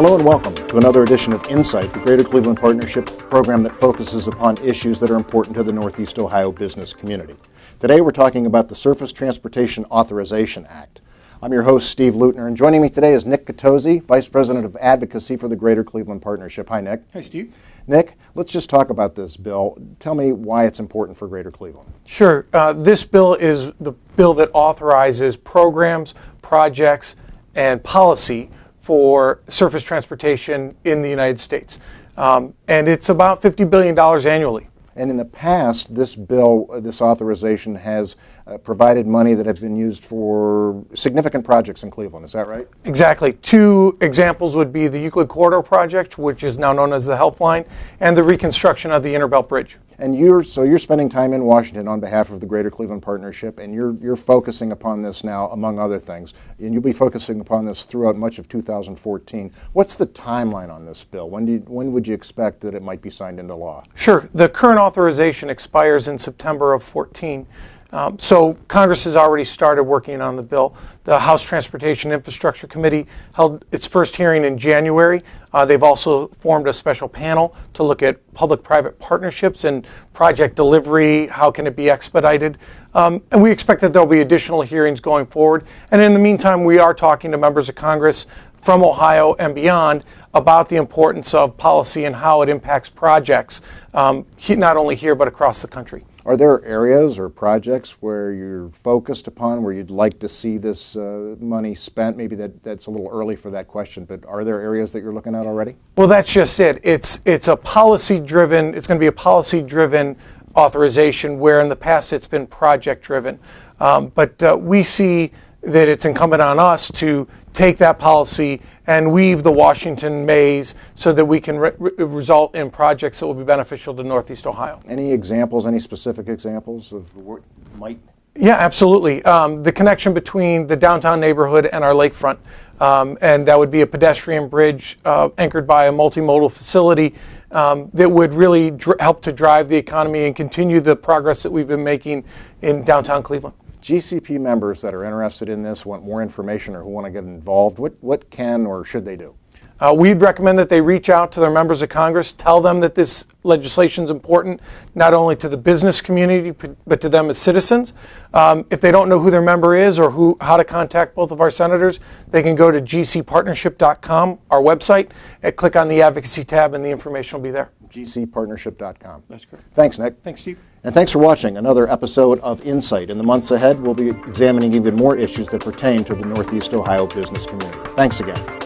Hello and welcome to another edition of Insight, the Greater Cleveland Partnership program that focuses upon issues that are important to the Northeast Ohio business community. Today we're talking about the Surface Transportation Authorization Act. I'm your host, Steve Lutner, and joining me today is Nick Catozzi, Vice President of Advocacy for the Greater Cleveland Partnership. Hi, Nick. Hi, Steve. Nick, let's just talk about this bill. Tell me why it's important for Greater Cleveland. Sure. This bill is the bill that authorizes programs, projects, and policy for surface transportation in the United States. And it's about $50 billion annually. And in the past, this bill, this authorization has provided money that have been used for significant projects in Cleveland. Is that right? Exactly. Two examples would be the Euclid Corridor project, which is now known as the Health Line, and the reconstruction of the Innerbelt Bridge. And you're spending time in Washington on behalf of the Greater Cleveland Partnership, and you're focusing upon this now, among other things. And you'll be focusing upon this throughout much of 2014. What's the timeline on this bill? When would you expect that it might be signed into law? Sure. The current authorization expires in September of 2014. So Congress has already started working on the bill. The House Transportation Infrastructure Committee held its first hearing in January. They've also formed a special panel to look at public-private partnerships and project delivery, how can it be expedited. And we expect that there'll be additional hearings going forward. And in the meantime, we are talking to members of Congress from Ohio and beyond about the importance of policy and how it impacts projects, not only here but across the country. Are there areas or projects where you're focused upon, where you'd like to see this money spent? Maybe that's a little early for that question, but are there areas that you're looking at already? Well, that's just it. It's a policy-driven, it's going to be a policy-driven authorization where in the past it's been project-driven. But we see that it's incumbent on us to take that policy and weave the Washington maze so that we can result in projects that will be beneficial to Northeast Ohio. Any examples, any specific examples of what might? Yeah, absolutely. The connection between the downtown neighborhood and our lakefront, and that would be a pedestrian bridge anchored by a multimodal facility that would really help to drive the economy and continue the progress that we've been making in downtown Cleveland. GCP members that are interested in this, want more information, or who want to get involved, what can or should they do? We'd recommend that they reach out to their members of Congress, tell them that this legislation is important, not only to the business community, but to them as citizens. If they don't know who their member is or how to contact both of our senators, they can go to gcpartnership.com, our website, and click on the advocacy tab, and the information will be there. gcpartnership.com. That's correct. Thanks, Nick. Thanks, Steve. And thanks for watching another episode of Insight. In the months ahead, we'll be examining even more issues that pertain to the Northeast Ohio business community. Thanks again.